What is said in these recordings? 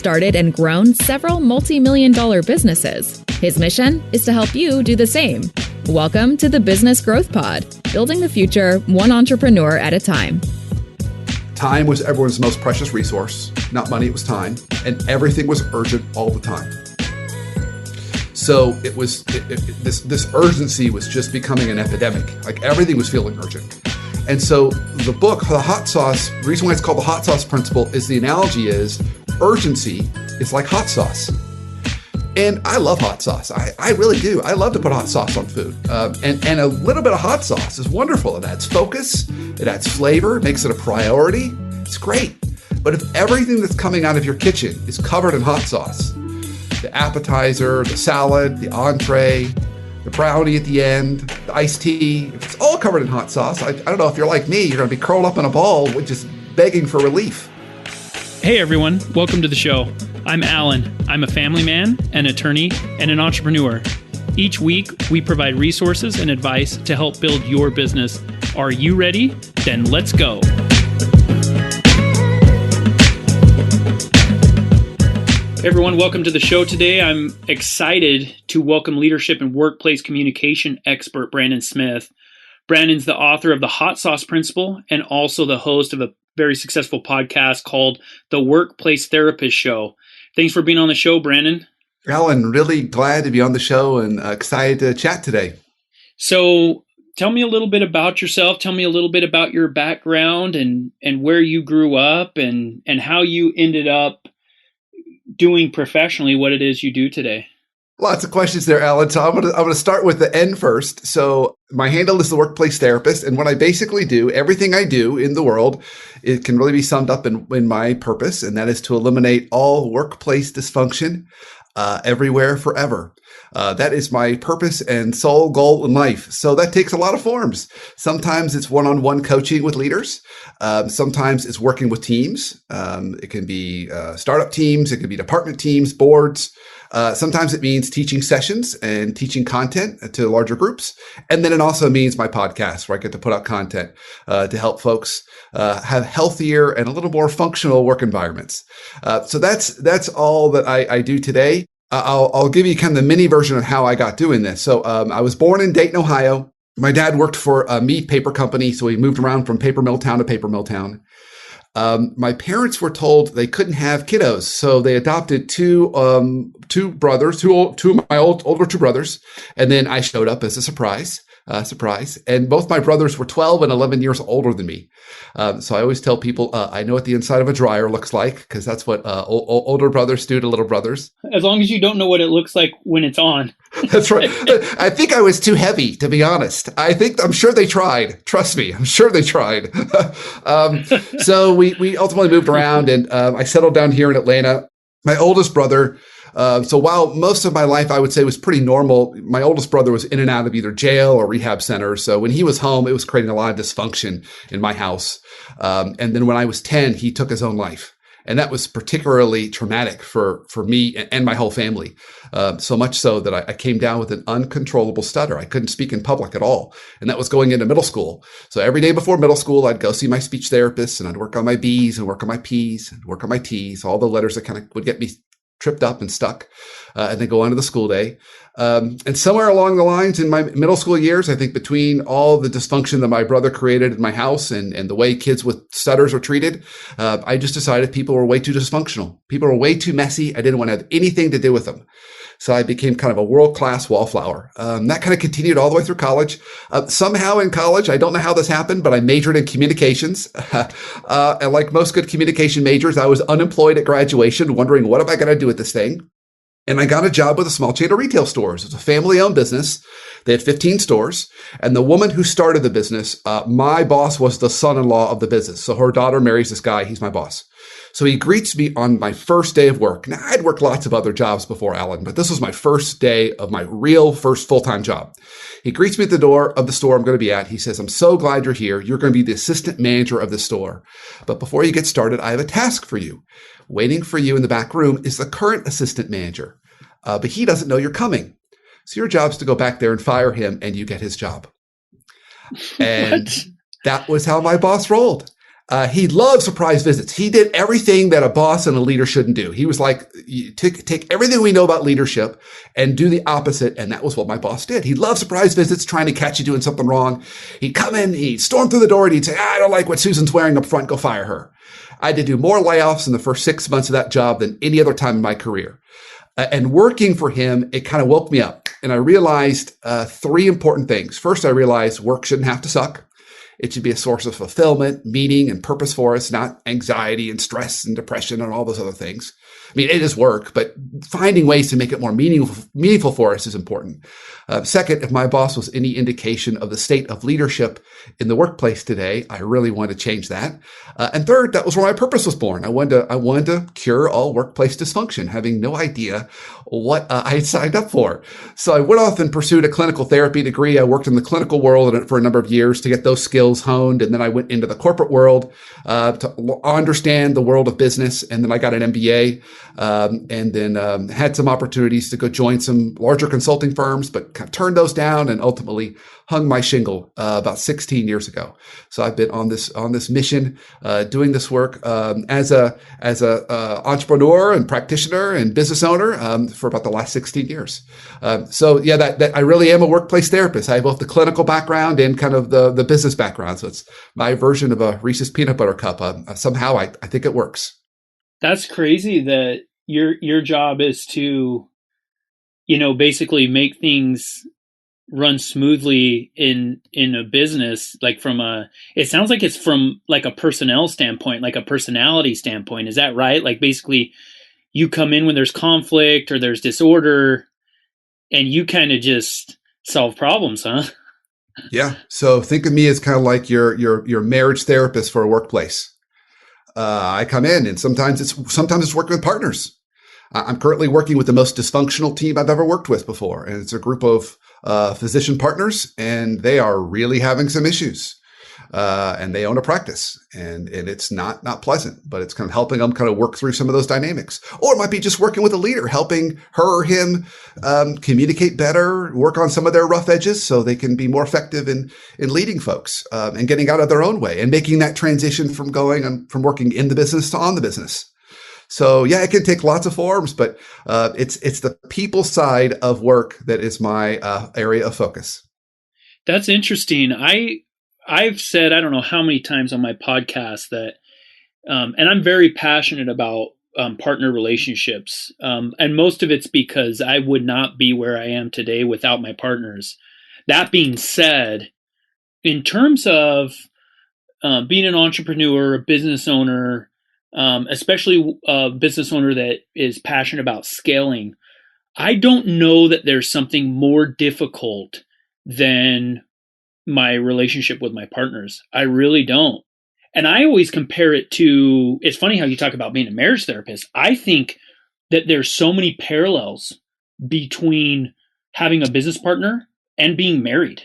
started and grown several multi-million-dollar businesses. His mission is to help you do the same. Welcome to the Business Growth Pod, building the future one entrepreneur at a time. Time was everyone's most precious resource. Not money, it was time. And everything was urgent all the time. So this urgency was just becoming an epidemic. Like everything was feeling urgent. And so the book, The Hot Sauce, the reason why it's called the Hot Sauce Principle is the analogy is urgency is like hot sauce. And I love hot sauce. I really do. I love to put hot sauce on food. And a little bit of hot sauce is wonderful. It adds focus. It adds flavor. It makes it a priority. It's great. But if everything that's coming out of your kitchen is covered in hot sauce, the appetizer, the salad, the entree, the brownie at the end, the iced tea, if it's all covered in hot sauce, I don't know, if you're like me, you're going to be curled up in a ball just begging for relief. Hey everyone, welcome to the show. I'm Allan. I'm a family man, an attorney, and an entrepreneur. Each week, we provide resources and advice to help build your business. Are you ready? Then let's go. Hey everyone, welcome to the show today. I'm excited to welcome leadership and workplace communication expert Brandon Smith. Brandon's the author of The Hot Sauce Principle and also the host of a very successful podcast called The Workplace Therapist Show. Thanks for being on the show, Brandon. Allan, really glad to be on the show and excited to chat today. So tell me a little bit about yourself. Tell me a little bit about your background and where you grew up and how you ended up doing professionally what it is you do today. Lots of questions there, Allan. So I'm gonna start with the end first. So my handle is the Workplace Therapist, and what I basically do, everything I do in the world, it can really be summed up in my purpose, and that is to eliminate all workplace dysfunction everywhere, forever. That is my purpose and sole goal in life. So that takes a lot of forms. Sometimes it's one-on-one coaching with leaders. Sometimes it's working with teams. It can be startup teams. It can be department teams, boards. Sometimes it means teaching sessions and teaching content to larger groups. And then it also means my podcast, where I get to put out content to help folks have healthier and a little more functional work environments. So that's all that I do today. I'll give you kind of the mini version of how I got doing this. So I was born in Dayton, Ohio. My dad worked for a meat paper company, so he moved around from paper mill town to paper mill town. My parents were told they couldn't have kiddos, so they adopted two brothers, two of my older two brothers, and then I showed up as a surprise. And both my brothers were 12 and 11 years older than me. So I always tell people, I know what the inside of a dryer looks like, because that's what older brothers do to little brothers. As long as you don't know what it looks like when it's on. That's right. I think I was too heavy, to be honest. I'm sure they tried. Trust me. I'm sure they tried. So we ultimately moved around, and I settled down here in Atlanta. My oldest brother, so while most of my life, I would say, was pretty normal, my oldest brother was in and out of either jail or rehab center. So when he was home, it was creating a lot of dysfunction in my house. And then when I was 10, he took his own life. And that was particularly traumatic for me and my whole family. So much so that I came down with an uncontrollable stutter. I couldn't speak in public at all. And that was going into middle school. So every day before middle school, I'd go see my speech therapist, and I'd work on my B's and work on my P's and work on my T's, all the letters that kind of would get me tripped up and stuck, and then go on to the school day. And somewhere along the lines in my middle school years, I think between all the dysfunction that my brother created in my house and the way kids with stutters were treated, I just decided people were way too dysfunctional. People were way too messy. I didn't want to have anything to do with them. So I became kind of a world-class wallflower. That kind of continued all the way through college. Somehow in college, I don't know how this happened, but I majored in communications. And like most good communication majors, I was unemployed at graduation, wondering, what am I going to do with this thing? And I got a job with a small chain of retail stores. It was a family-owned business. They had 15 stores. And the woman who started the business, my boss was the son-in-law of the business. So her daughter marries this guy. He's my boss. So he greets me on my first day of work. Now, I'd worked lots of other jobs before, Allan, but this was my first day of my real first full-time job. He greets me at the door of the store I'm going to be at. He says, "I'm so glad you're here. You're going to be the assistant manager of the store. But before you get started, I have a task for you. Waiting for you in the back room is the current assistant manager. But he doesn't know you're coming. So your job is to go back there and fire him, and you get his job." And that was how my boss rolled. He loved surprise visits. He did everything that a boss and a leader shouldn't do. He was like, you take everything we know about leadership and do the opposite. And that was what my boss did. He loved surprise visits, trying to catch you doing something wrong. He'd come in, he'd storm through the door, and he'd say, I don't like what Susan's wearing up front. Go fire her. I had to do more layoffs in the first 6 months of that job than any other time in my career. And working for him, it kind of woke me up. And I realized three important things. First, I realized work shouldn't have to suck. It should be a source of fulfillment, meaning, and purpose for us, not anxiety and stress and depression and all those other things. I mean, it is work, but finding ways to make it more meaningful for us is important. Second, if my boss was any indication of the state of leadership in the workplace today, I really wanted to change that. And third, that was where my purpose was born. I wanted to cure all workplace dysfunction, having no idea what I had signed up for. So I went off and pursued a clinical therapy degree. I worked in the clinical world for a number of years to get those skills honed. And then I went into the corporate world to understand the world of business. And then I got an MBA. And then had some opportunities to go join some larger consulting firms, but kind of turned those down and ultimately hung my shingle about 16 years ago. So I've been on this mission, doing this work as a entrepreneur and practitioner and business owner for about the last 16 years. So yeah, that I really am a workplace therapist. I have both the clinical background and kind of the business background. So it's my version of a Reese's peanut butter cup. Somehow I think it works. That's crazy that your job is to, basically make things run smoothly in a business, like it sounds like it's from like a personnel standpoint, like a personality standpoint. Is that right? Like basically you come in when there's conflict or there's disorder and you kind of just solve problems, huh? Yeah. So think of me as kind of like your marriage therapist for a workplace. I come in and sometimes it's working with partners. I'm currently working with the most dysfunctional team I've ever worked with before. And it's a group of physician partners, and they are really having some issues. And they own a practice, and it's not pleasant, but it's kind of helping them kind of work through some of those dynamics. Or it might be just working with a leader, helping her or him communicate better, work on some of their rough edges so they can be more effective in leading folks and getting out of their own way and making that transition from working in the business to on the business. So yeah, it can take lots of forms, but it's the people side of work that is my area of focus. That's interesting. I've said, I don't know how many times on my podcast that, and I'm very passionate about partner relationships. And most of it's because I would not be where I am today without my partners. That being said, in terms of being an entrepreneur, a business owner, especially a business owner that is passionate about scaling, I don't know that there's something more difficult than my relationship with my partners. I really don't. And I always compare it to, it's funny how you talk about being a marriage therapist. I think that there's so many parallels between having a business partner and being married.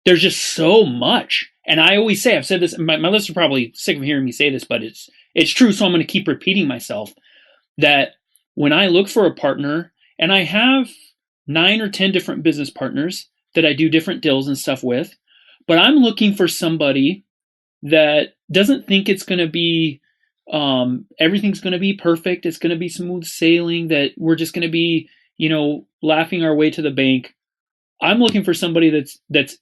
There's just so much. And I always say, I've said this, my listeners are probably sick of hearing me say this, but it's true. So I'm going to keep repeating myself that when I look for a partner, and I have 9 or 10 different business partners that I do different deals and stuff with, but I'm looking for somebody that doesn't think it's going to be, everything's going to be perfect. It's going to be smooth sailing, that we're just going to be, laughing our way to the bank. I'm looking for somebody that's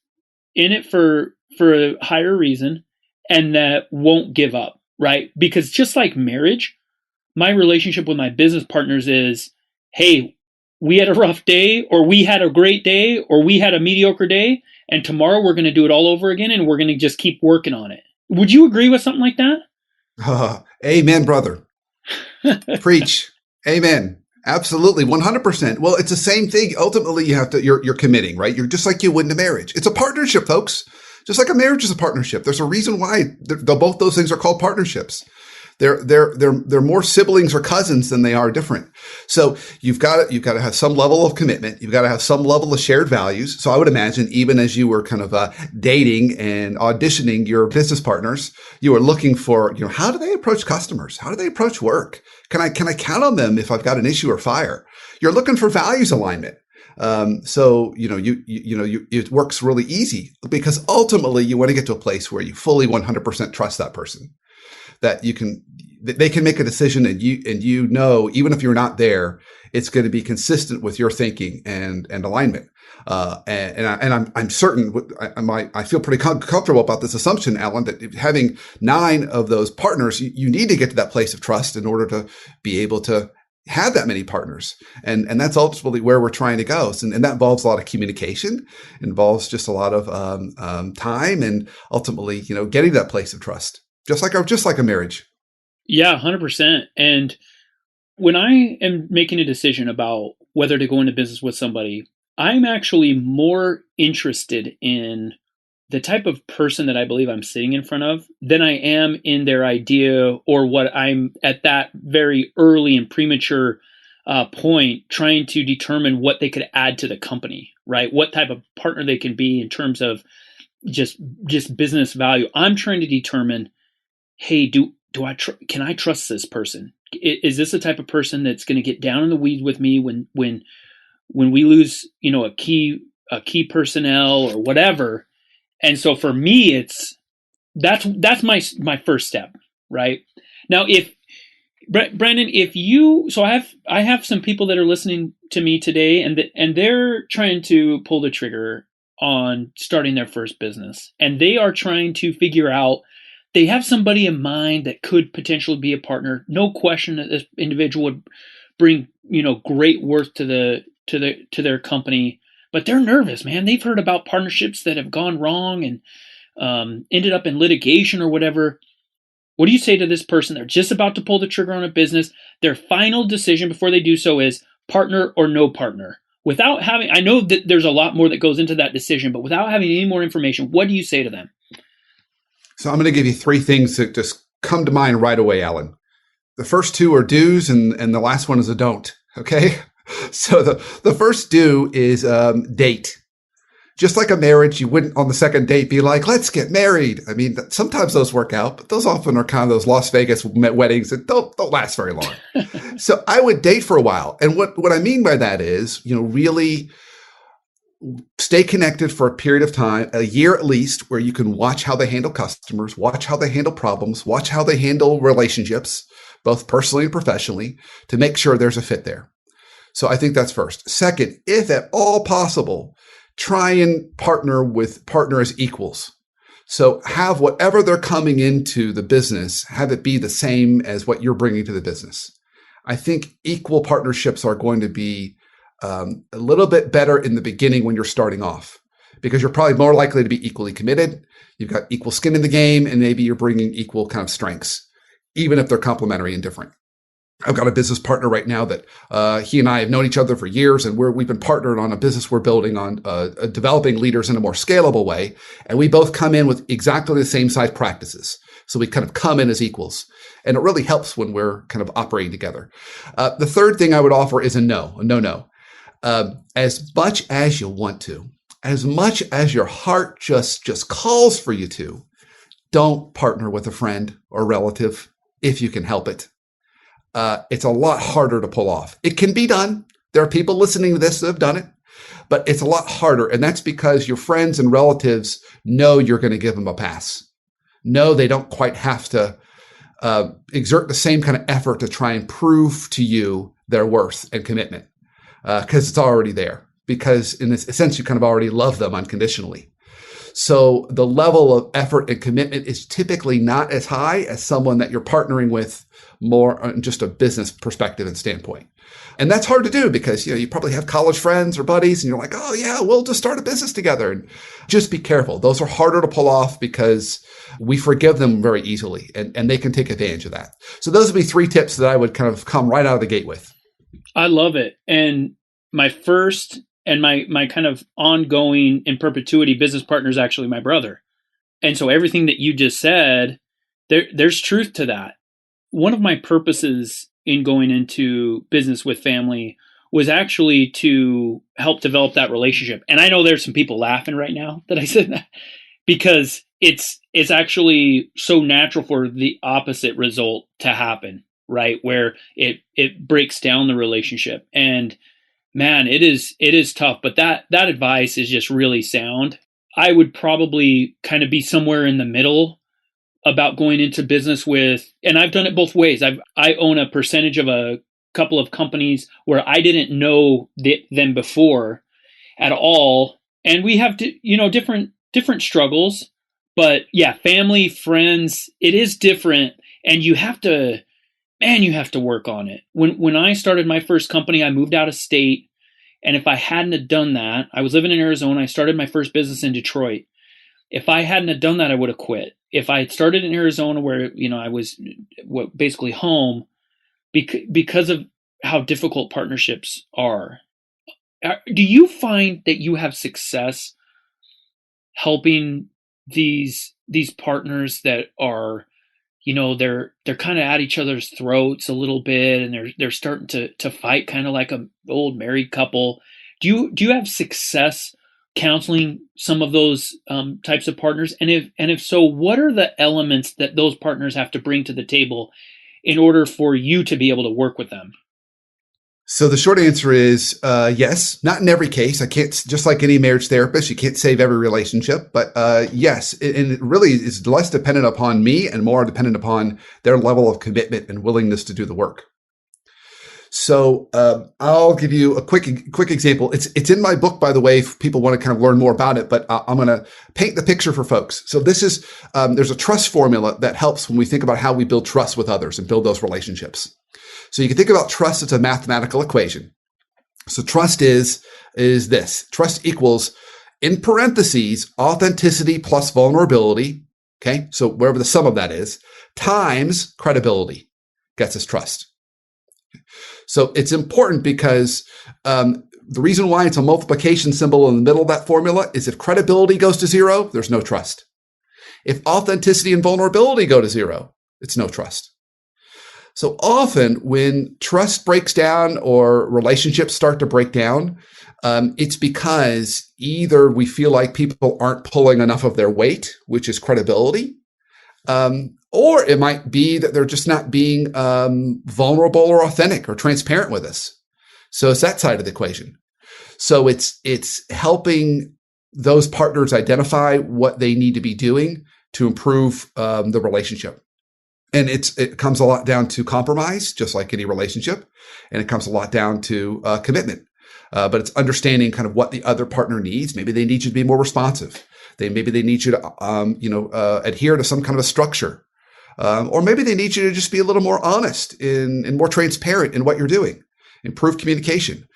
in it for a higher reason and that won't give up, right? Because just like marriage, my relationship with my business partners is, hey, we had a rough day, or we had a great day, or we had a mediocre day, and tomorrow we're going to do it all over again, and we're going to just keep working on it. Would you agree with something like that? Amen, brother. Preach. Amen. Absolutely. 100%. Well, it's the same thing. Ultimately, you're committing, right? You're just like you would in a marriage. It's a partnership, folks. Just like a marriage is a partnership. There's a reason why both those things are called partnerships. They're more siblings or cousins than they are different. So you've got to have some level of commitment. You've got to have some level of shared values. So I would imagine even as you were kind of dating and auditioning your business partners, you were looking for, how do they approach customers? How do they approach work? Can I count on them if I've got an issue or fire? You're looking for values alignment. So, it works really easy because ultimately you want to get to a place where you fully 100% trust that person, that they can make a decision and even if you're not there, it's going to be consistent with your thinking and alignment. I'm certain, I feel pretty comfortable about this assumption, Allan, that having 9 of those partners, you need to get to that place of trust in order to be able to have that many partners. And that's ultimately where we're trying to go. And that involves a lot of communication, involves just a lot of time, and ultimately, getting to that place of trust, just like a marriage. Yeah, 100%. And when I am making a decision about whether to go into business with somebody, I'm actually more interested in the type of person that I believe I'm sitting in front of than I am in their idea or what I'm at that very early and premature point trying to determine what they could add to the company, right? What type of partner they can be in terms of just business value. I'm trying to determine, hey, can I trust this person? Is this the type of person that's going to get down in the weeds with me when we lose, a key personnel or whatever? And so for me, that's my first step, right? Now, if Brandon, I have some people that are listening to me today, and they're trying to pull the trigger on starting their first business, and they are trying to figure out. They have somebody in mind that could potentially be a partner. No question that this individual would bring, great worth to their company, but they're nervous, man. They've heard about partnerships that have gone wrong and ended up in litigation or whatever. What do you say to this person? They're just about to pull the trigger on a business. Their final decision before they do so is partner or no partner. I know that there's a lot more that goes into that decision, but without having any more information, what do you say to them? So I'm going to give you 3 things that just come to mind right away, Allan. The first 2 are do's, and the last one is a don't. Okay. So the first do is date. Just like a marriage, you wouldn't on the second date be like, let's get married. I mean, sometimes those work out, but those often are kind of those Las Vegas weddings that don't last very long. So I would date for a while. And what I mean by that is, really stay connected for a period of time, a year at least, where you can watch how they handle customers, watch how they handle problems, watch how they handle relationships, both personally and professionally, to make sure there's a fit there. So I think that's first. Second, if at all possible, try and partner as equals. So have whatever they're coming into the business, have it be the same as what you're bringing to the business. I think equal partnerships are going to be a little bit better in the beginning when you're starting off, because you're probably more likely to be equally committed. You've got equal skin in the game, and maybe you're bringing equal kind of strengths, even if they're complementary and different. I've got a business partner right now that he and I have known each other for years, and we've been partnered on a business we're building on developing leaders in a more scalable way. And we both come in with exactly the same size practices. So we kind of come in as equals. And it really helps when we're kind of operating together. The third thing I would offer is a no. As much as you want to, as much as your heart just calls for you to, don't partner with a friend or relative if you can help it. It's a lot harder to pull off. It can be done. There are people listening to this that have done it, but it's a lot harder. And that's because your friends and relatives know you're going to give them a pass. No, they don't quite have to exert the same kind of effort to try and prove to you their worth and commitment, because it's already there. Because in a sense, you kind of already love them unconditionally. So the level of effort and commitment is typically not as high as someone that you're partnering with more on just a business perspective and standpoint. And that's hard to do because, you probably have college friends or buddies and you're like, oh yeah, we'll just start a business together. And just be careful. Those are harder to pull off because we forgive them very easily and they can take advantage of that. So those would be 3 tips that I would kind of come right out of the gate with. I love it. And my first and my kind of ongoing in perpetuity business partner is actually my brother. And so everything that you just said, there's truth to that. One of my purposes in going into business with family was actually to help develop that relationship. And I know there's some people laughing right now that I said that because it's actually so natural for the opposite result to happen, right? Where it breaks down the relationship. And Man, it is tough, but that advice is just really sound. I would probably kind of be somewhere in the middle about going into business with, and I've done it both ways. I own a percentage of a couple of companies where I didn't know them before at all, and we have different struggles. But yeah, family, friends, it is different, and you have to, man, you have to work on it. When I started my first company, I moved out of state, and if I hadn't have done that, I was living in Arizona. I started my first business in Detroit. If I hadn't have done that, I would have quit. If I had started in Arizona, where I was basically home, because of how difficult partnerships are. Do you find that you have success helping these partners that are, they're kind of at each other's throats a little bit, and they're starting to fight, kind of like a old married couple? Do you have success counseling some of those types of partners? And if so, what are the elements that those partners have to bring to the table in order for you to be able to work with them? So the short answer is yes, not in every case. I can't, just like any marriage therapist, you can't save every relationship, but yes, and it really is less dependent upon me and more dependent upon their level of commitment and willingness to do the work. So I'll give you a quick example. It's in my book, by the way, if people want to kind of learn more about it, but I'm going to paint the picture for folks. So this is, there's a trust formula that helps when we think about how we build trust with others and build those relationships. So you can think about trust as a mathematical equation. So trust is this. Trust equals, in parentheses, authenticity plus vulnerability. Okay. So wherever the sum of that is, times credibility gets us trust. So it's important because the reason why it's a multiplication symbol in the middle of that formula is if credibility goes to zero, there's no trust. If authenticity and vulnerability go to zero, it's no trust. So often when trust breaks down or relationships start to break down, it's because either we feel like people aren't pulling enough of their weight, which is credibility, or it might be that they're just not being vulnerable or authentic or transparent with us. So it's that side of the equation. So it's helping those partners identify what they need to be doing to improve the relationship. And it comes a lot down to compromise, just like any relationship. And it comes a lot down to commitment. But it's understanding kind of what the other partner needs. Maybe they need you to be more responsive. Maybe they need you to, adhere to some kind of a structure. Or maybe they need you to just be a little more honest and more transparent in what you're doing. Improve communication.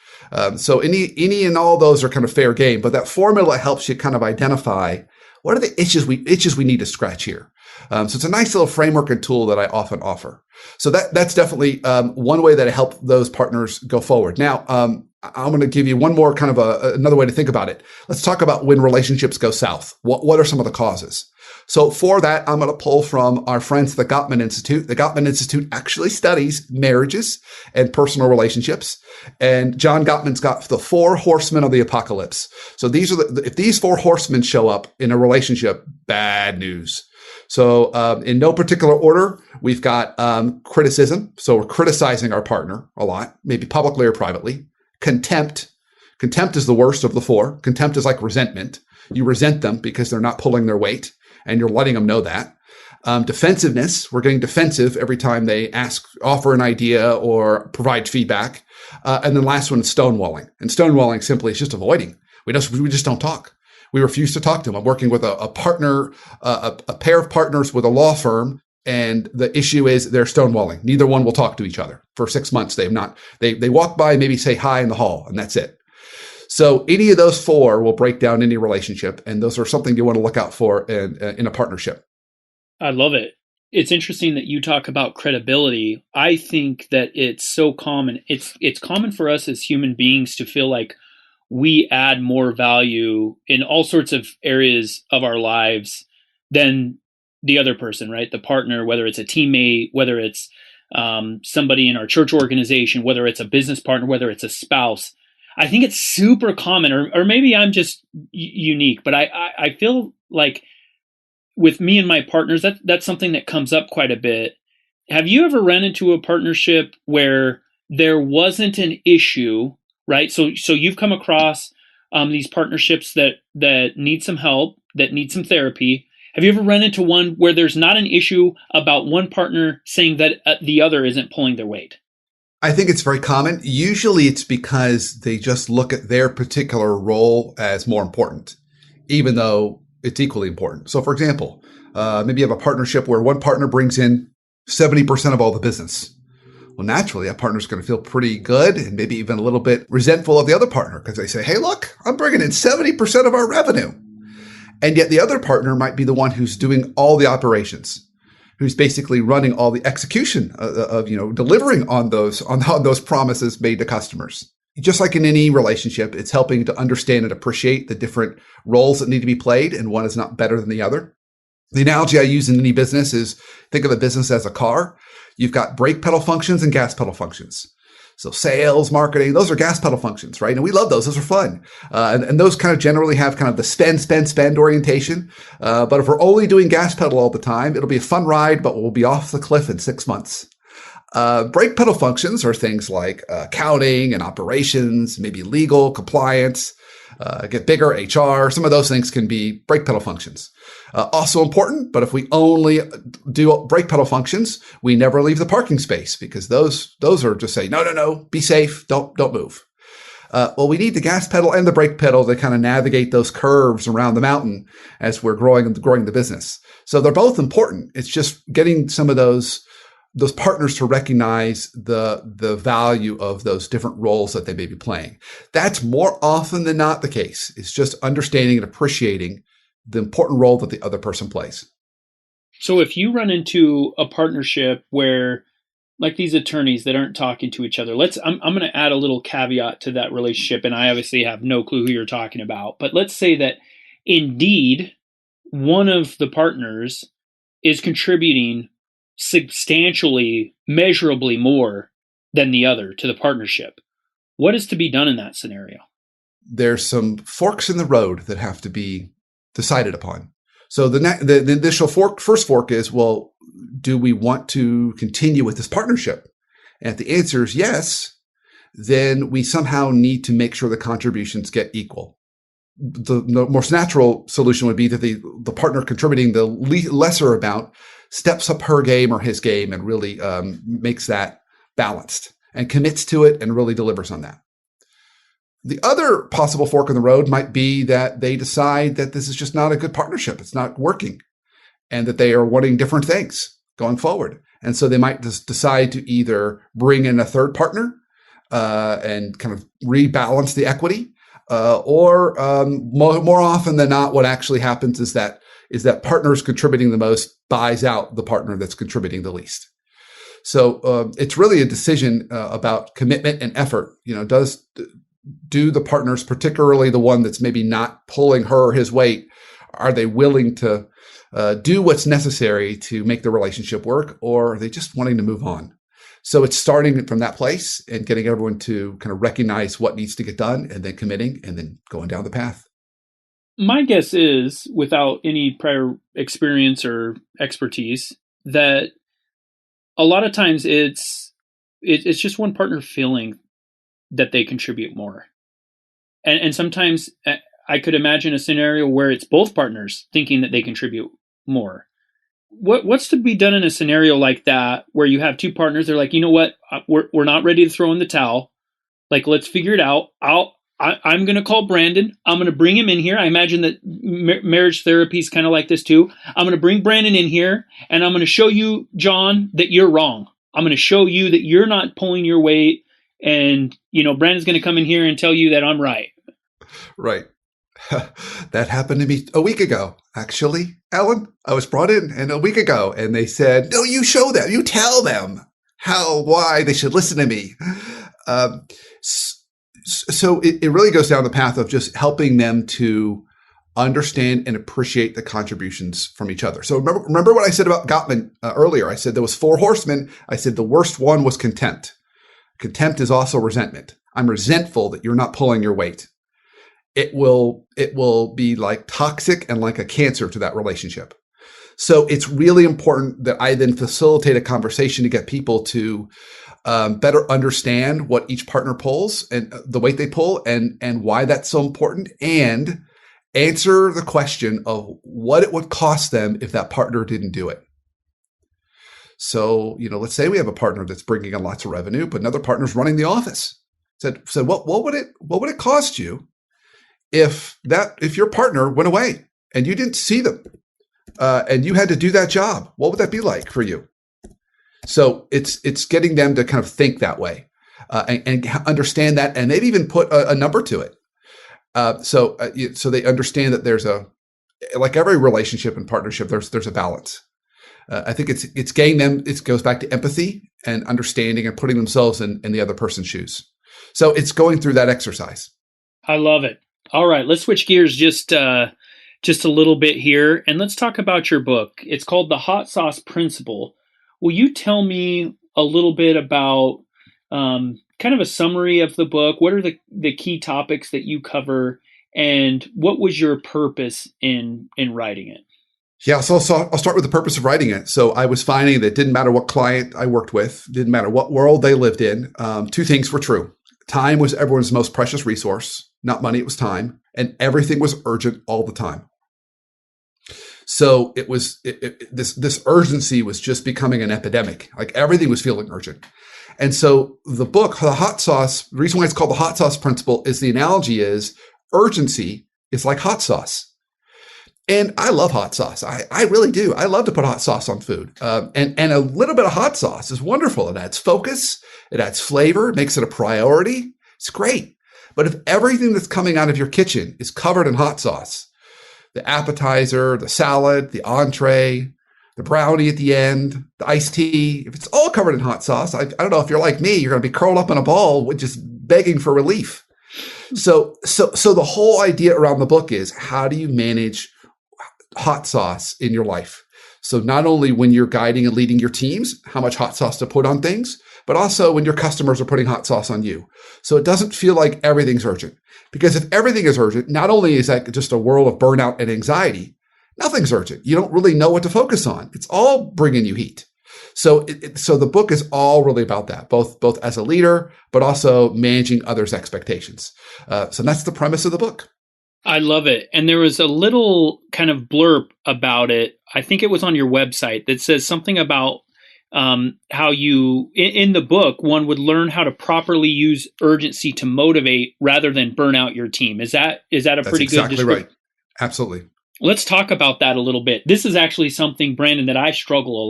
So any and all those are kind of fair game. But that formula helps you kind of identify what are the itches we need to scratch here. So it's a nice little framework and tool that I often offer. So that's definitely one way that I help those partners go forward. Now, I'm going to give you one more kind of another way to think about it. Let's talk about when relationships go south. What are some of the causes? So for that, I'm going to pull from our friends at the Gottman Institute. The Gottman Institute actually studies marriages and personal relationships. And John Gottman's got the 4 horsemen of the apocalypse. So these are if these 4 horsemen show up in a relationship, bad news. So in no particular order, we've got criticism. So we're criticizing our partner a lot, maybe publicly or privately. Contempt. Contempt is the worst of the 4. Contempt is like resentment. You resent them because they're not pulling their weight, and you're letting them know that. Defensiveness. We're getting defensive every time they offer an idea or provide feedback. And then last one is stonewalling. And stonewalling simply is just avoiding. We just don't talk. We refuse to talk to them. I'm working with a partner, a pair of partners with a law firm. And the issue is they're stonewalling. Neither one will talk to each other for 6 months. They walk by, maybe say hi in the hall, and that's it. So any of those 4 will break down any relationship. And those are something you want to look out for in a partnership. I love it. It's interesting that you talk about credibility. I think that it's so common. It's common for us as human beings to feel like we add more value in all sorts of areas of our lives than the other person, right? The partner, whether it's a teammate, whether it's somebody in our church organization, whether it's a business partner, whether it's a spouse. I think it's super common, or maybe I'm just unique, but I feel like with me and my partners, that's something that comes up quite a bit. Have you ever run into a partnership where there wasn't an issue, right? So you've come across these partnerships that need some help, that need some therapy. Have you ever run into one where there's not an issue about one partner saying that the other isn't pulling their weight? I think it's very common. Usually it's because they just look at their particular role as more important, even though it's equally important. So for example, maybe you have a partnership where one partner brings in 70% of all the business. Well, naturally, that partner's going to feel pretty good and maybe even a little bit resentful of the other partner because they say, hey, look, I'm bringing in 70% of our revenue. And yet the other partner might be the one who's doing all the operations, who's basically running all the execution of delivering on those promises made to customers. Just like in any relationship, it's helping to understand and appreciate the different roles that need to be played, and one is not better than the other. The analogy I use in any business is think of a business as a car. You've got brake pedal functions and gas pedal functions. So sales, marketing, those are gas pedal functions, right? And we love those. Those are fun. And those kind of generally have kind of the spend orientation. But if we're only doing gas pedal all the time, it'll be a fun ride, but we'll be off the cliff in 6 months. Brake pedal functions are things like accounting and operations, maybe legal, compliance, get bigger, HR. Some of those things can be brake pedal functions. Also important, but if we only do brake pedal functions, we never leave the parking space because those are just say, no, be safe, don't move. Well, we need the gas pedal and the brake pedal to kind of navigate those curves around the mountain as we're growing the business. So they're both important. It's just getting some of those partners to recognize the value of those different roles that they may be playing. That's more often than not the case. It's just understanding and appreciating the important role that the other person plays. So if you run into a partnership where, like these attorneys that aren't talking to each other, I'm going to add a little caveat to that relationship, and I obviously have no clue who you're talking about, but let's say that indeed one of the partners is contributing substantially, measurably more than the other to the partnership. What is to be done in that scenario? There's some forks in the road that have to be decided upon. So the initial first fork is, well, do we want to continue with this partnership? And if the answer is yes, then we somehow need to make sure the contributions get equal. The most natural solution would be that the partner contributing the lesser amount steps up her game or his game and really makes that balanced and commits to it and really delivers on that. The other possible fork in the road might be that they decide that this is just not a good partnership. It's not working and that they are wanting different things going forward. And so they might just decide to either bring in a third partner and kind of rebalance the equity, or more often than not, what actually happens is that partners contributing the most buys out the partner that's contributing the least. So it's really a decision about commitment and effort. Do the partners, particularly the one that's maybe not pulling her or his weight, are they willing to do what's necessary to make the relationship work, or are they just wanting to move on? So it's starting from that place and getting everyone to kind of recognize what needs to get done and then committing and then going down the path. My guess is, without any prior experience or expertise, that a lot of times it's just one partner feeling that they contribute more. And sometimes I could imagine a scenario where it's both partners thinking that they contribute more. What's to be done in a scenario like that where you have two partners? They're like, you know what, we're not ready to throw in the towel. Like, let's figure it out. I'm going to call Brandon. I'm going to bring him in here. I imagine that marriage therapy is kind of like this too. I'm going to bring Brandon in here and I'm going to show you, John, that you're wrong. I'm going to show you that you're not pulling your weight. And, Brandon's going to come in here and tell you that I'm right. Right. That happened to me a week ago, actually, Allan. I was brought in a week ago and they said, no, you show them, you tell them why they should listen to me. So it really goes down the path of just helping them to understand and appreciate the contributions from each other. So remember what I said about Gottman earlier. I said there was 4 horsemen. I said the worst one was contempt. Contempt is also resentment. I'm resentful that you're not pulling your weight. It will be like toxic and like a cancer to that relationship. So it's really important that I then facilitate a conversation to get people to better understand what each partner pulls and the weight they pull and why that's so important, and answer the question of what it would cost them if that partner didn't do it. So, let's say we have a partner that's bringing in lots of revenue, but another partner's running the office. So what would it cost you if your partner went away and you didn't see them, and you had to do that job? What would that be like for you? So it's getting them to kind of think that way, and understand that, and maybe even put a number to it. So they understand that like every relationship and partnership, there's a balance. I think it's getting them. It goes back to empathy and understanding and putting themselves in the other person's shoes. So it's going through that exercise. I love it. All right, let's switch gears just a little bit here, and let's talk about your book. It's called The Hot Sauce Principle. Will you tell me a little bit about kind of a summary of the book? What are the key topics that you cover, and what was your purpose in writing it? Yeah, so I'll start with the purpose of writing it. So I was finding that it didn't matter what client I worked with, didn't matter what world they lived in. Two things were true. Time was everyone's most precious resource. Not money, it was time. And everything was urgent all the time. So this urgency was just becoming an epidemic. Like everything was feeling urgent. And so the book, The Hot Sauce, the reason why it's called The Hot Sauce Principle is the analogy is urgency is like hot sauce. And I love hot sauce. I really do. I love to put hot sauce on food. And a little bit of hot sauce is wonderful. It adds focus. It adds flavor. It makes it a priority. It's great. But if everything that's coming out of your kitchen is covered in hot sauce, the appetizer, the salad, the entree, the brownie at the end, the iced tea, if it's all covered in hot sauce, I don't know, if you're like me, you're going to be curled up in a ball just begging for relief. So the whole idea around the book is, how do you manage hot sauce in your life? So not only when you're guiding and leading your teams, how much hot sauce to put on things, but also when your customers are putting hot sauce on you. So it doesn't feel like everything's urgent. Because if everything is urgent, not only is that just a world of burnout and anxiety, nothing's urgent. You don't really know what to focus on. It's all bringing you heat. So so the book is all really about that, both as a leader, but also managing others' expectations. So that's the premise of the book. I love it. And there was a little kind of blurb about it. I think it was on your website that says something about how you, in the book, one would learn how to properly use urgency to motivate rather than burn out your team. Is that a pretty good description? That's exactly right. Absolutely. Let's talk about that a little bit. This is actually something, Brandon, that I struggle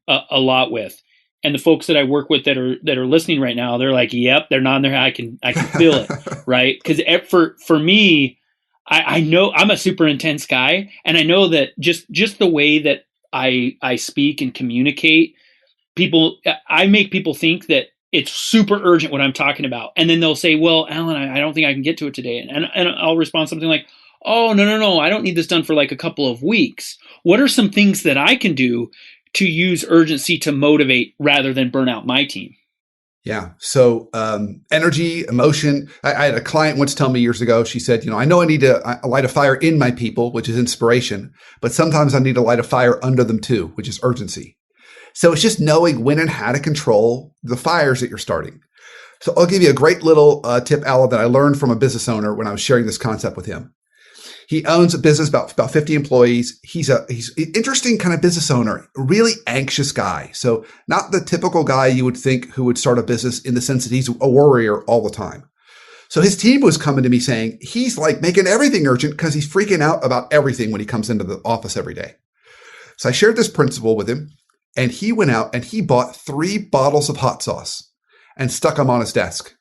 a lot with. And the folks that I work with that are listening right now, they're like, "Yep," they're nodding their head. I can feel it, right? Because for me, I know I'm a super intense guy, and I know that just the way that I speak and communicate, I make people think that it's super urgent what I'm talking about, and then they'll say, "Well, Allan, I don't think I can get to it today," and I'll respond something like, "Oh, no, I don't need this done for like a couple of weeks. What are some things that I can do to use urgency to motivate rather than burn out my team?" Yeah. So energy, emotion. I had a client once tell me years ago, she said, I know I need to light a fire in my people, which is inspiration, but sometimes I need to light a fire under them too, which is urgency. So it's just knowing when and how to control the fires that you're starting. So I'll give you a great little tip, Allan, that I learned from a business owner when I was sharing this concept with him. He owns a business, about 50 employees. He's an interesting kind of business owner, really anxious guy. So not the typical guy you would think who would start a business in the sense that he's a worrier all the time. So his team was coming to me saying he's like making everything urgent because he's freaking out about everything when he comes into the office every day. So I shared this principle with him, and he went out and he bought 3 bottles of hot sauce and stuck them on his desk.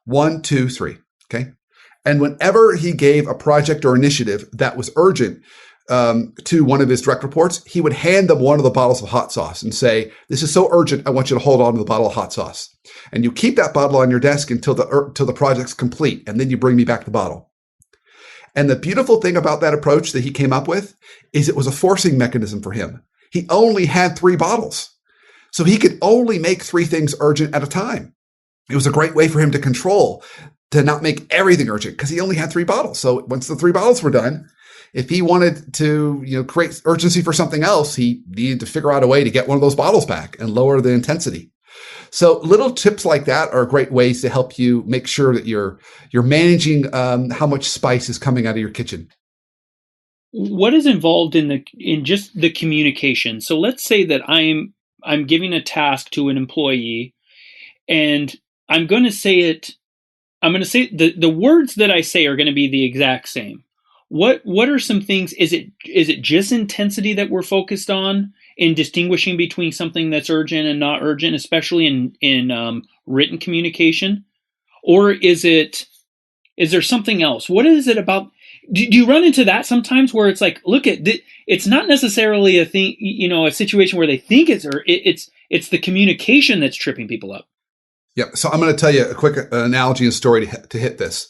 1, 2, 3. Okay. And whenever he gave a project or initiative that was urgent to one of his direct reports, he would hand them one of the bottles of hot sauce and say, "This is so urgent, I want you to hold on to the bottle of hot sauce. And you keep that bottle on your desk until the project's complete, and then you bring me back the bottle." And the beautiful thing about that approach that he came up with is it was a forcing mechanism for him. He only had 3 bottles. So he could only make 3 things urgent at a time. It was a great way for him to control, to not make everything urgent, because he only had 3 bottles. So once the 3 bottles were done, if he wanted to, create urgency for something else, he needed to figure out a way to get one of those bottles back and lower the intensity. So little tips like that are great ways to help you make sure that you're managing how much spice is coming out of your kitchen. What is involved in just the communication? So let's say that I'm giving a task to an employee, and I'm going to say the words that I say are going to be the exact same. What are some things? Is it just intensity that we're focused on in distinguishing between something that's urgent and not urgent, especially in written communication, or is there something else? What is it about? Do you run into that sometimes where it's like, look at it's not necessarily a thing, a situation where they think it's the communication that's tripping people up. Yeah. So I'm going to tell you a quick analogy and story to hit this.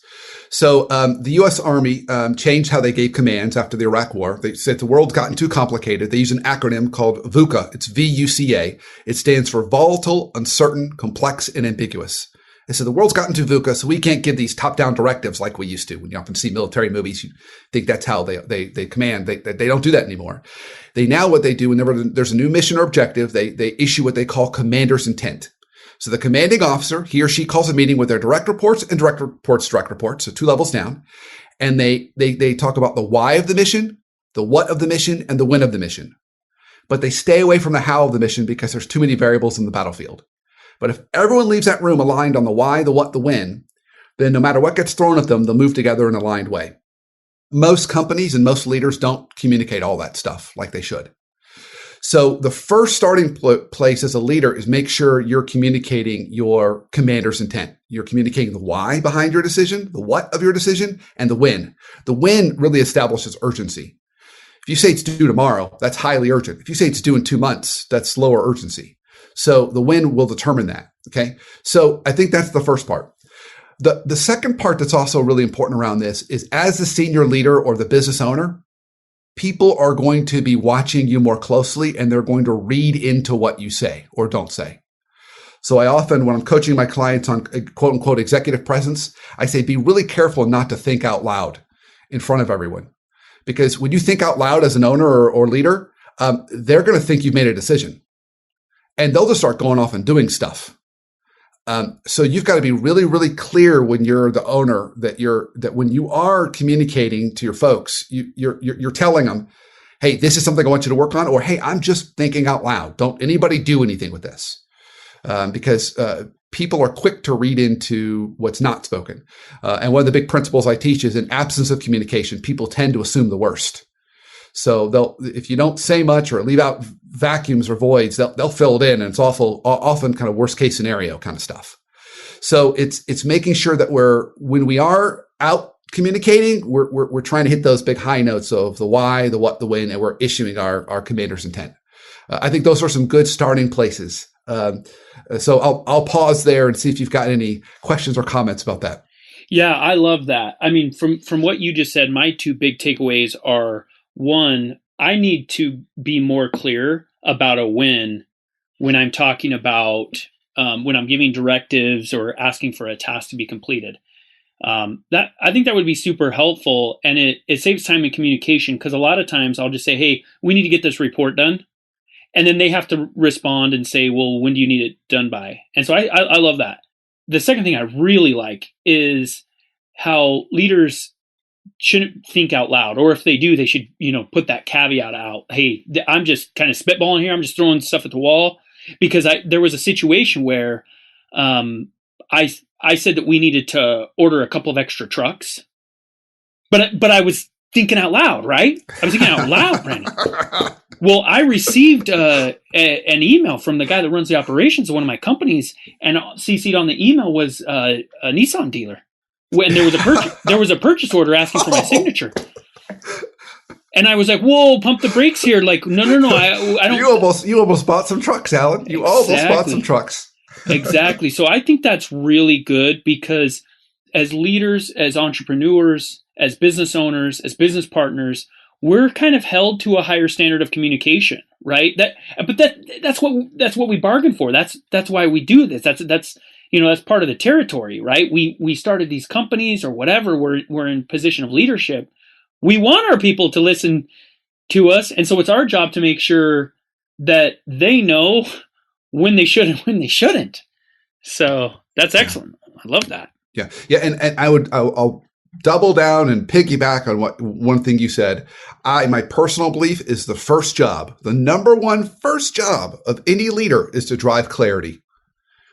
So the U.S. Army changed how they gave commands after the Iraq War. They said the world's gotten too complicated. They use an acronym called VUCA. It's VUCA. It stands for volatile, uncertain, complex, and ambiguous. They said the world's gotten too VUCA, so we can't give these top-down directives like we used to. When you often see military movies, you think that's how they command. They don't do that anymore. What they do whenever there's a new mission or objective, they issue what they call commander's intent. So the commanding officer, he or she calls a meeting with their direct reports and direct reports, so 2 levels down. And they talk about the why of the mission, the what of the mission, and the when of the mission. But they stay away from the how of the mission because there's too many variables in the battlefield. But if everyone leaves that room aligned on the why, the what, the when, then no matter what gets thrown at them, they'll move together in an aligned way. Most companies and most leaders don't communicate all that stuff like they should. So the first starting place as a leader is make sure you're communicating your commander's intent. You're communicating the why behind your decision, the what of your decision, and the when. The when really establishes urgency. If you say it's due tomorrow, that's highly urgent. If you say it's due in 2 months, that's lower urgency. So the when will determine that. Okay. So I think that's the first part. The second part that's also really important around this is as the senior leader or the business owner, people are going to be watching you more closely and they're going to read into what you say or don't say. So I often, when I'm coaching my clients on quote unquote executive presence, I say, be really careful not to think out loud in front of everyone. Because when you think out loud as an owner or leader, they're going to think you've made a decision and they'll just start going off and doing stuff. So you've got to be really, really clear when you're the owner that when you are communicating to your folks, you're telling them, hey, this is something I want you to work on, or hey, I'm just thinking out loud. Don't anybody do anything with this, because people are quick to read into what's not spoken. And one of the big principles I teach is in absence of communication, people tend to assume the worst. So if you don't say much or leave out vacuums or voids, they'll fill it in, and it's often kind of worst case scenario kind of stuff. So it's making sure that when we are out communicating, we're trying to hit those big high notes of the why, the what, the when, and we're issuing our commander's intent. I think those are some good starting places. So I'll pause there and see if you've got any questions or comments about that. Yeah, I love that. I mean, from what you just said, my 2 big takeaways are, 1, I need to be more clear about a when I'm talking about, when I'm giving directives or asking for a task to be completed. That I think that would be super helpful, and it saves time in communication, because a lot of times I'll just say, hey, we need to get this report done. And then they have to respond and say, well, when do you need it done by? And so I love that. The second thing I really like is how leaders shouldn't think out loud, or if they do, they should, put that caveat out. Hey, I'm just kind of spitballing here. I'm just throwing stuff at the wall, because there was a situation where I said that we needed to order a couple of extra trucks, but I was thinking out loud, right? I was thinking out loud, Brandon. Well, I received an email from the guy that runs the operations of one of my companies, and CC'd on the email was a Nissan dealer. When there was a purchase order asking for my signature, and I was like, "Whoa, pump the brakes here!" Like, no, I don't. You almost bought some trucks, Allan. You almost bought some trucks. Exactly. So I think that's really good, because as leaders, as entrepreneurs, as business owners, as business partners, we're kind of held to a higher standard of communication, right? That's what we bargain for. That's why we do this. That's part of the territory, right? We started these companies or whatever. We're in position of leadership. We want our people to listen to us. And so it's our job to make sure that they know when they should and when they shouldn't. So that's Yeah. excellent. I love that. Yeah. Yeah. And I'll double down and piggyback on what one thing you said. My personal belief is the number one first job of any leader is to drive clarity.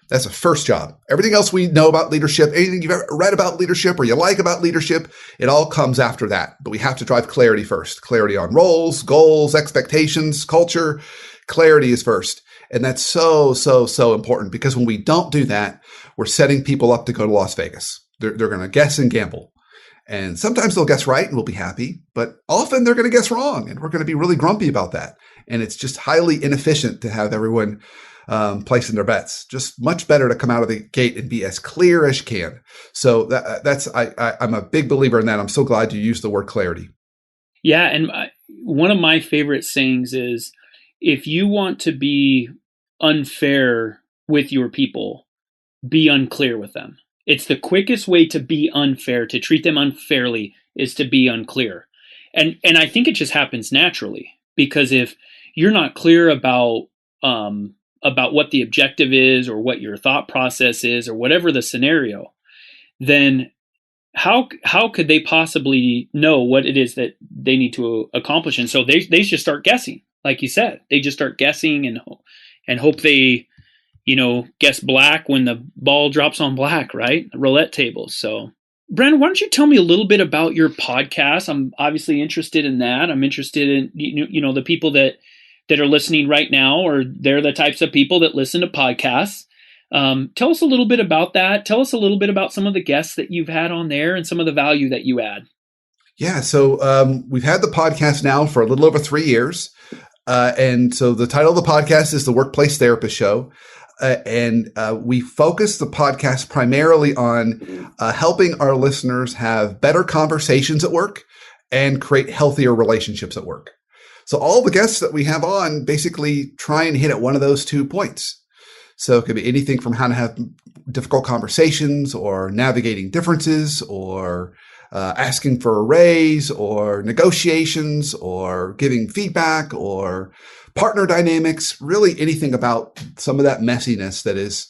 That's a first job. Everything else we know about leadership, anything you've ever read about leadership or you like about leadership, it all comes after that. But we have to drive clarity first. Clarity on roles, goals, expectations, culture. Clarity is first. And that's so, so, so important because when we don't do that, we're setting people up to go to Las Vegas. They're going to guess and gamble. And sometimes they'll guess right and we'll be happy, but often they're going to guess wrong and we're going to be really grumpy about that. And it's just highly inefficient to have everyone placing their bets. Just much better to come out of the gate and be as clear as you can. So I'm a big believer in that. I'm so glad you used the word clarity. Yeah. And one of my favorite sayings is, if you want to be unfair with your people, be unclear with them. It's the quickest way to be unfair, to treat them unfairly, is to be unclear. And I think it just happens naturally, because if you're not clear about what the objective is or what your thought process is or whatever the scenario, then how could they possibly know what it is that they need to accomplish? And so they just start guessing, like you said. They just start guessing and hope they, guess black when the ball drops on black, right? Roulette tables. So, Brandon, why don't you tell me a little bit about your podcast? I'm obviously interested in that. I'm interested in, the people that are listening right now, or they're the types of people that listen to podcasts. Tell us a little bit about that. Tell us a little bit about some of the guests that you've had on there and some of the value that you add. Yeah. So we've had the podcast now for a little over 3 years. And so the title of the podcast is The Workplace Therapist Show. And we focus the podcast primarily on helping our listeners have better conversations at work and create healthier relationships at work. So all the guests that we have on basically try and hit at one of those 2 points. So it could be anything from how to have difficult conversations or navigating differences or asking for a raise or negotiations or giving feedback or partner dynamics, really anything about some of that messiness that is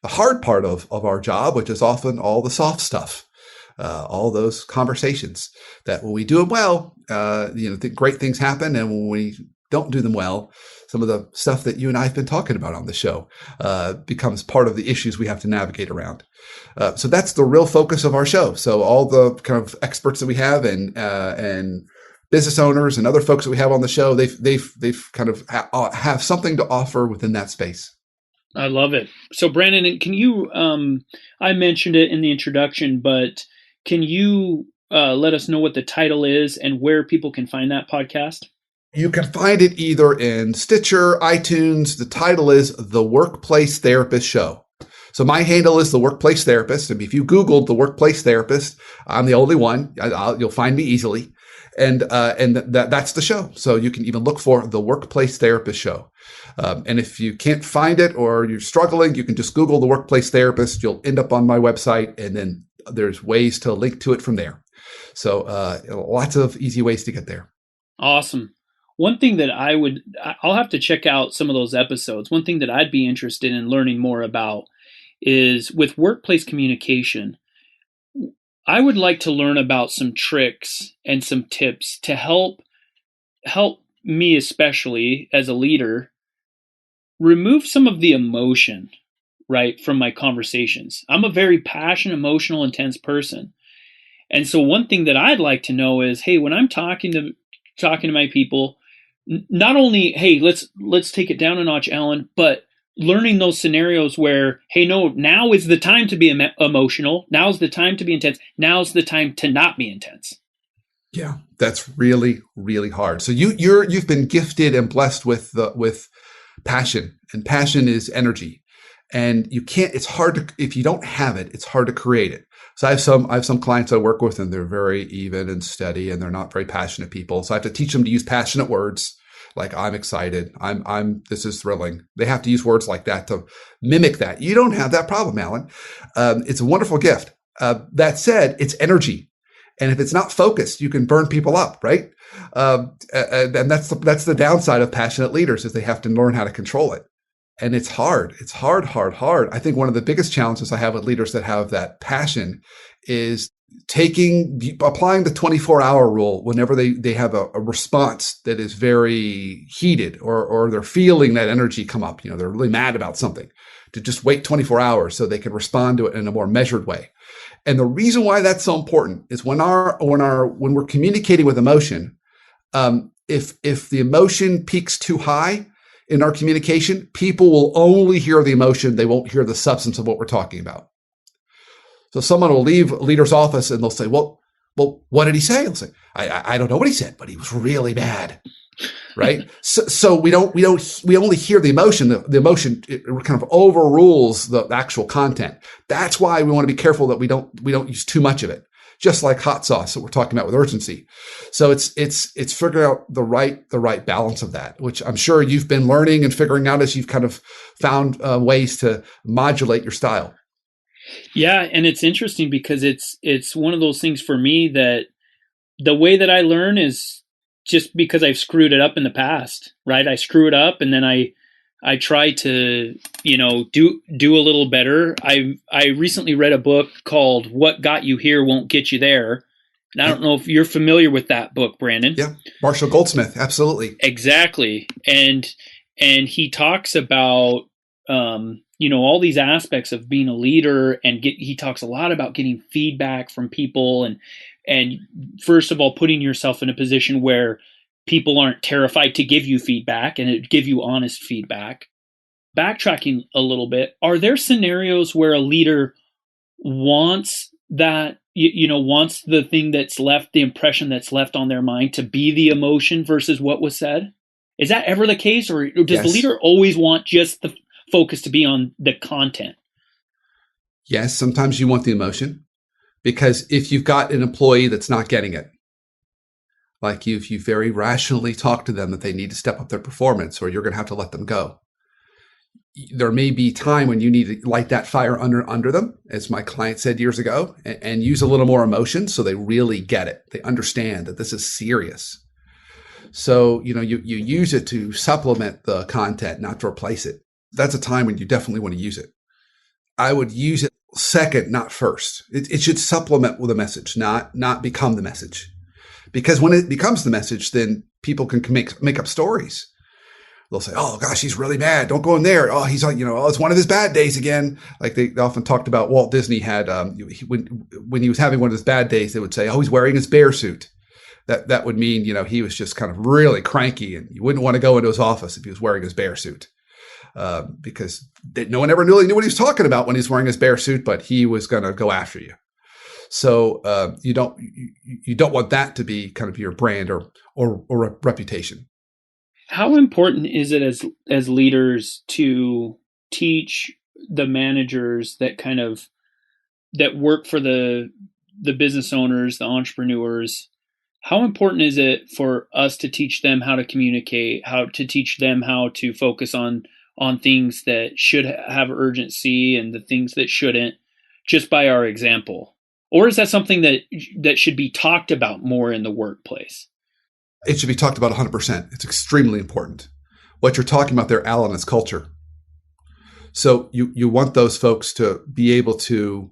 the hard part of our job, which is often all the soft stuff, all those conversations that when we do them well, great things happen. And when we don't do them well, some of the stuff that you and I have been talking about on the show becomes part of the issues we have to navigate around. So that's the real focus of our show. So all the kind of experts that we have and business owners and other folks that we have on the show, they've kind of have something to offer within that space. I love it. So Brandon, can you, I mentioned it in the introduction, but can you let us know what the title is and where people can find that podcast? You can find it either in Stitcher, iTunes. The title is The Workplace Therapist Show. So my handle is The Workplace Therapist. And if you Googled The Workplace Therapist, I'm the only one. You'll find me easily. And that's the show. So you can even look for The Workplace Therapist Show. And if you can't find it or you're struggling, you can just Google The Workplace Therapist. You'll end up on my website, and then there's ways to link to it from there. So lots of easy ways to get there. Awesome. One thing that I'll have to check out some of those episodes. One thing that I'd be interested in learning more about is with workplace communication. I would like to learn about some tricks and some tips to help me, especially as a leader, remove some of the emotion, right, from my conversations. I'm a very passionate, emotional, intense person. And so one thing that I'd like to know is, hey, when I'm talking to my people, not only, hey, let's take it down a notch, Allan, but learning those scenarios where, hey, no, now is the time to be emotional. Now's the time to be intense. Now's the time to not be intense. Yeah, that's really, really hard. So you've been gifted and blessed with passion, and passion is energy. And it's hard to, if you don't have it, it's hard to create it. So I have some clients I work with, and they're very even and steady, and they're not very passionate people. So I have to teach them to use passionate words, like I'm excited, this is thrilling. They have to use words like that to mimic that. You don't have that problem, Allan. It's a wonderful gift. That said, it's energy, and if it's not focused, you can burn people up, right? And that's the downside of passionate leaders, is they have to learn how to control it. And it's hard. It's hard, hard, hard. I think one of the biggest challenges I have with leaders that have that passion is applying the 24-hour rule whenever they have a response that is very heated, or they're feeling that energy come up. They're really mad about something, to just wait 24 hours so they can respond to it in a more measured way. And the reason why that's so important is when we're communicating with emotion, if the emotion peaks too high in our communication, people will only hear the emotion. They won't hear the substance of what we're talking about. So someone will leave a leader's office and they'll say, well, what did he say? I'll say, I don't know what he said, but he was really mad. Right. So we only hear the emotion. The emotion, it kind of overrules the actual content. That's why we want to be careful that we don't use too much of it. Just like hot sauce that we're talking about with urgency. So it's figuring out the right balance of that, which I'm sure you've been learning and figuring out as you've kind of found ways to modulate your style. Yeah, and it's interesting because it's one of those things for me that the way that I learn is just because I've screwed it up in the past, right? I screw it up and then I try to, do a little better. I recently read a book called What Got You Here Won't Get You There. And I don't know if you're familiar with that book, Brandon. Yeah, Marshall Goldsmith, absolutely. Exactly. And he talks about all these aspects of being a leader, and he talks a lot about getting feedback from people and first of all, putting yourself in a position where people aren't terrified to give you feedback and give you honest feedback. Backtracking a little bit, are there scenarios where a leader wants that, wants the thing that's left, the impression that's left on their mind to be the emotion versus what was said? Is that ever the case, or does Yes. the leader always want just the focus to be on the content? Yes, sometimes you want the emotion, because if you've got an employee that's not getting it, like you very rationally talk to them that they need to step up their performance, or you're going to have to let them go. There may be time when you need to light that fire under them, as my client said years ago, and use a little more emotion so they really get it. They understand that this is serious. So, you use it to supplement the content, not to replace it. That's a time when you definitely want to use it. I would use it second, not first. It should supplement with a message, not become the message. Because when it becomes the message, then people can make up stories. They'll say, "Oh gosh, he's really mad. Don't go in there. Oh, he's it's one of his bad days again." Like they often talked about Walt Disney had when he was having one of his bad days, they would say, "Oh, he's wearing his bear suit." That would mean he was just kind of really cranky, and you wouldn't want to go into his office if he was wearing his bear suit, because no one ever really knew what he was talking about when he was wearing his bear suit, but he was going to go after you. So you don't want that to be kind of your brand or reputation. How important is it as leaders to teach the managers that work for the business owners, the entrepreneurs? How important is it for us to teach them how to communicate, how to teach them how to focus on things that should have urgency and the things that shouldn't, just by our example? Or is that something that should be talked about more in the workplace? It should be talked about 100%. It's extremely important. What you're talking about there, Allan, is culture. So you want those folks to be able to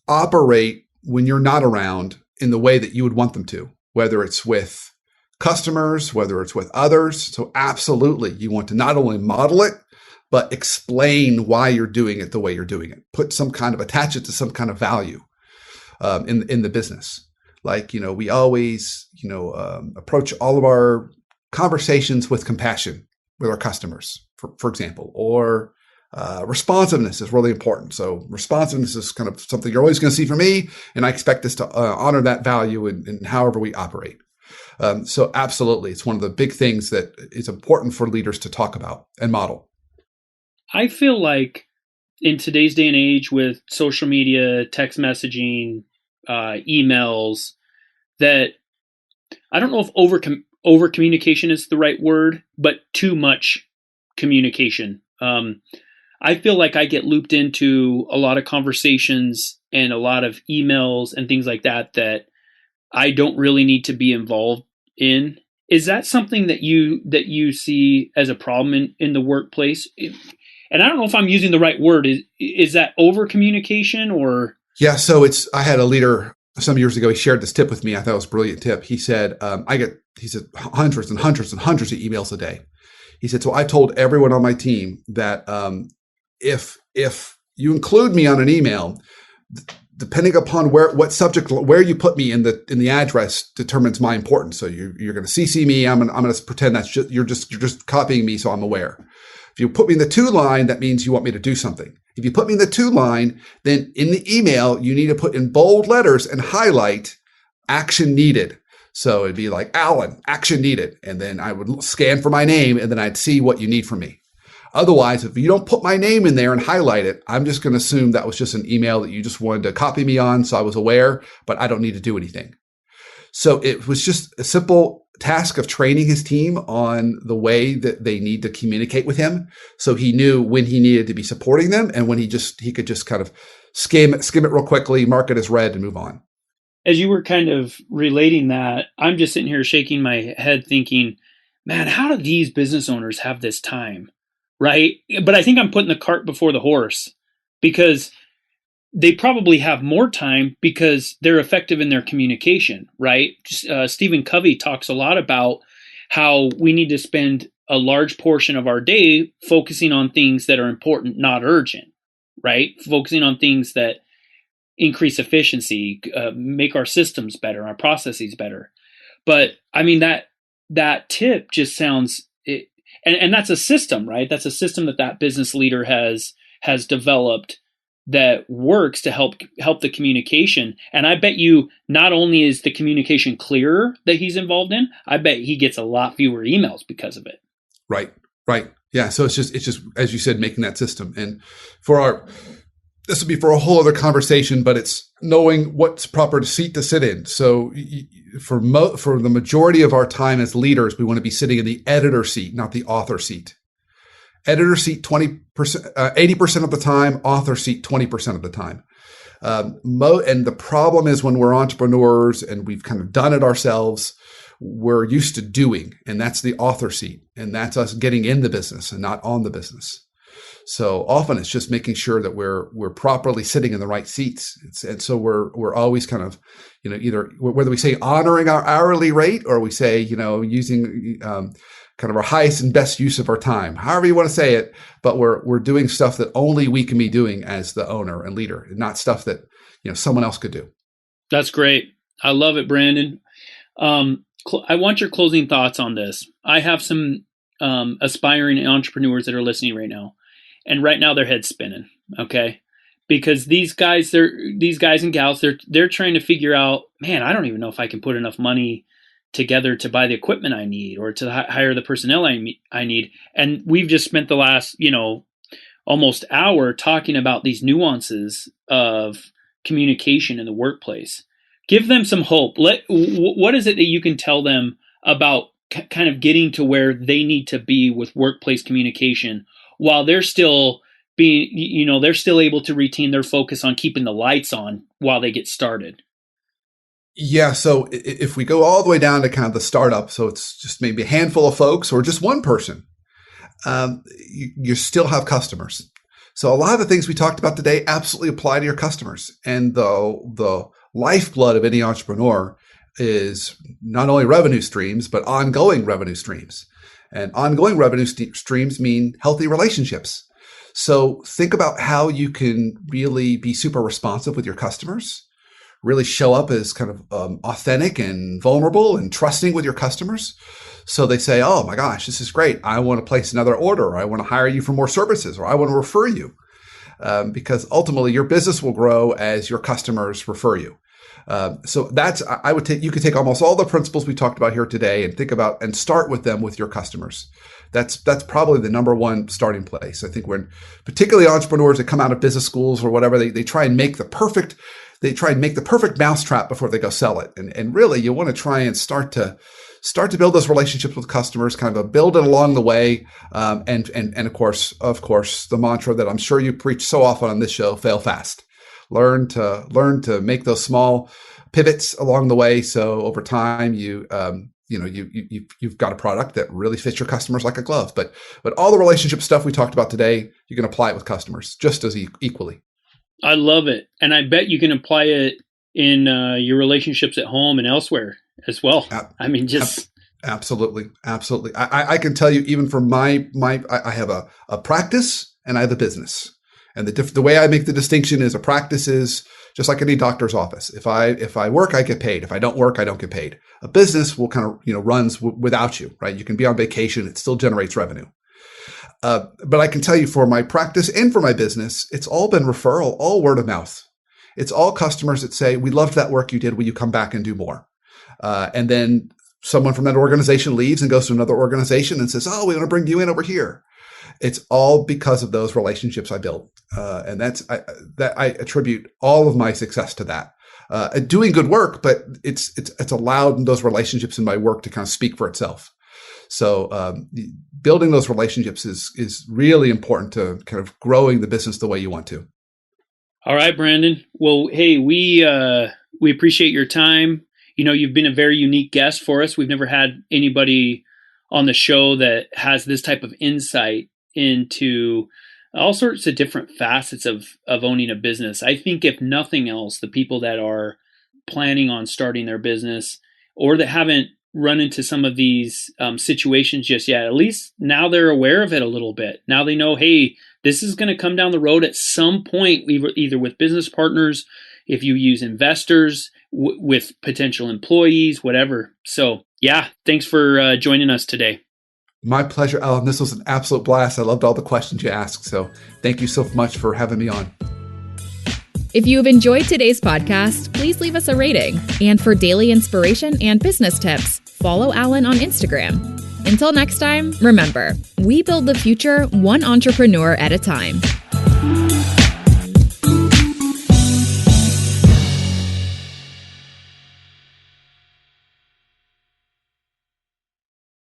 operate when you're not around in the way that you would want them to, whether it's with customers, whether it's with others. So absolutely, you want to not only model it, but explain why you're doing it the way you're doing it. Attach it to some kind of value in the business. Like, we always, approach all of our conversations with compassion with our customers, for example, or responsiveness is really important. So responsiveness is kind of something you're always going to see from me, and I expect us to honor that value in however we operate. So absolutely, it's one of the big things that is important for leaders to talk about and model. I feel like in today's day and age with social media, text messaging, emails, that I don't know if over communication is the right word, but too much communication. I feel like I get looped into a lot of conversations and a lot of emails and things like that I don't really need to be involved in. Is that something that you see as a problem in the workplace? And I don't know if I'm using the right word. Is that over communication or? Yeah. So I had a leader some years ago. He shared this tip with me. I thought it was a brilliant tip. He said, he said hundreds and hundreds and hundreds of emails a day. He said, so I told everyone on my team that if you include me on an email, depending upon what subject, where you put me in the address determines my importance. So you're going to CC me. I'm going to pretend that's you're just copying me, so I'm aware. If you put me in the to line, that means you want me to do something. If you put me in the to line, then in the email, you need to put in bold letters and highlight action needed. So it'd be like, Allan, action needed. And then I would scan for my name, and then I'd see what you need from me. Otherwise, if you don't put my name in there and highlight it, I'm just going to assume that was just an email that you just wanted to copy me on. So I was aware, but I don't need to do anything. So it was just a simple task of training his team on the way that they need to communicate with him. So he knew when he needed to be supporting them and when he could just kind of skim it real quickly, mark it as read, and move on. As you were kind of relating that, I'm just sitting here shaking my head thinking, man, how do these business owners have this time? Right? But I think I'm putting the cart before the horse, because they probably have more time because they're effective in their communication, right? Stephen Covey talks a lot about how we need to spend a large portion of our day focusing on things that are important, not urgent, right? Focusing on things that increase efficiency, make our systems better, our processes better. But I mean, that tip just sounds, and that's a system, right? That's a system that business leader has developed that works to help the communication. And I bet you not only is the communication clearer that he's involved in, I bet he gets a lot fewer emails because of it. Right. Yeah. So it's just, as you said, making that system. And this would be for a whole other conversation, but it's knowing what's proper seat to sit in. So for the majority of our time as leaders, we want to be sitting in the editor seat, not the author seat. Editor seat 20%, 80% of the time, author seat 20% of the time. And the problem is when we're entrepreneurs and we've kind of done it ourselves, we're used to doing, and that's the author seat. And that's us getting in the business and not on the business. So often it's just making sure that we're properly sitting in the right seats. And so we're always kind of, either whether we say honoring our hourly rate or we say, using kind of our highest and best use of our time, however you want to say it, but we're doing stuff that only we can be doing as the owner and leader, and not stuff that someone else could do. That's great. I love it, Brandon. I want your closing thoughts on this. I have some aspiring entrepreneurs that are listening right now, and right now their head's spinning. Okay, because these guys and gals, they're trying to figure out, man, I don't even know if I can put enough money together to buy the equipment I need or to hire the personnel I need. And we've just spent the last, almost hour talking about these nuances of communication in the workplace. Give them some hope. What is it that you can tell them about kind of getting to where they need to be with workplace communication while they're still they're still able to retain their focus on keeping the lights on while they get started? Yeah. So if we go all the way down to kind of the startup, so it's just maybe a handful of folks or just one person, you still have customers. So a lot of the things we talked about today absolutely apply to your customers. And the lifeblood of any entrepreneur is not only revenue streams, but ongoing revenue streams. And ongoing revenue streams mean healthy relationships. So think about how you can really be super responsive with your customers, really show up as kind of authentic and vulnerable and trusting with your customers. So they say, oh my gosh, this is great. I want to place another order, or I want to hire you for more services, or I want to refer you. Because ultimately your business will grow as your customers refer you. So you could take almost all the principles we talked about here today and think about and start with them with your customers. That's probably the number one starting place. I think when particularly entrepreneurs that come out of business schools or whatever, they try and make the perfect mousetrap before they go sell it. And really you want to try and start to build those relationships with customers, kind of build it along the way. And of course, the mantra that I'm sure you preach so often on this show, fail fast. Learn to make those small pivots along the way. So over time, you you've got a product that really fits your customers like a glove. But all the relationship stuff we talked about today, you can apply it with customers just as equally. I love it. And I bet you can apply it in your relationships at home and elsewhere as well. Absolutely. I can tell you, even from I have a practice and I have a business. And the way I make the distinction is a practice is just like any doctor's office. If I work, I get paid. If I don't work, I don't get paid. A business will kind of, runs without you, right? You can be on vacation. It still generates revenue. But I can tell you, for my practice and for my business, it's all been referral, all word of mouth. It's all customers that say, we loved that work you did. Will you come back and do more? And then someone from that organization leaves and goes to another organization and says, oh, we want to bring you in over here. It's all because of those relationships I built. And I attribute all of my success to that. Doing good work, but it's allowed those relationships in my work to kind of speak for itself. So building those relationships is really important to kind of growing the business the way you want to. All right, Brandon. Well, hey, we appreciate your time. You've been a very unique guest for us. We've never had anybody on the show that has this type of insight into all sorts of different facets of owning a business. I think if nothing else, the people that are planning on starting their business or that haven't run into some of these situations just yet, at least now they're aware of it a little bit. Now they know, hey, this is going to come down the road at some point, either with business partners, if you use investors, with potential employees, whatever. So yeah, thanks for joining us today. My pleasure, Allan. This was an absolute blast. I loved all the questions you asked. So thank you so much for having me on. If you have enjoyed today's podcast, please leave us a rating. And for daily inspiration and business tips, follow Allan on Instagram. Until next time, remember, we build the future one entrepreneur at a time.